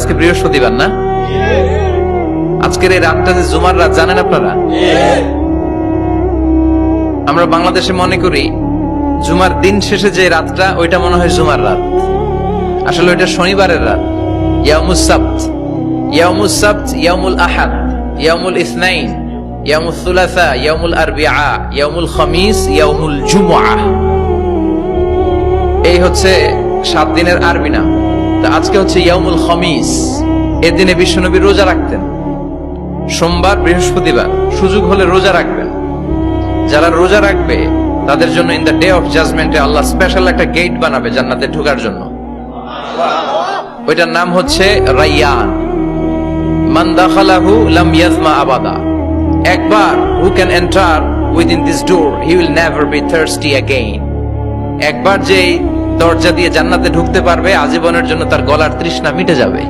আজকে বৃহস্পতিবার না? আজকের এই রাতটা যে জুমার রাত জানেন আপনারা? আমরা বাংলাদেশে মনে করি জুমার দিন শেষে যে রাতটা ওইটা মনে হয় জুমার রাত, আসলে ওইটা শনিবারের রাত। ইয়াউমুস সাবত, ইয়াউমুস সাবত, ইয়াউমুল আহাদ, ইয়াউমুল ইসনাইন, ইয়াউমুল সুলাসা, ইয়াউমুল আরবিআ, ইয়াউমুল খামিস, ইয়াউমুল জুমআ। এই হচ্ছে 7 দিনের আরবি নাম। তা আজকে হচ্ছে ইয়াউমুল খামিস। এর দিনে বিশ্বনবী রোজা রাখতেন, সোমবার বৃহস্পতিবার সুযোগ হলে রোজা রাখবেন। যারা রোজা রাখবে তাদের জন্য ইন দ্য ডে অফ জাজমেন্টে আল্লাহ স্পেশাল একটা গেট বানাবে জান্নাতে ঢোকার জন্য। ওইটার নাম হচ্ছে রাইয়ান। মান দাখালাহু লাম ইয়াজমা আবাদা। একবার who can enter within this door he will never be thirsty again. একবার যে দরজা দিয়ে জান্নাতে ঢুকতে পারবে আজীবনের জন্য তার গলার তৃষ্ণা মিটে যাবে।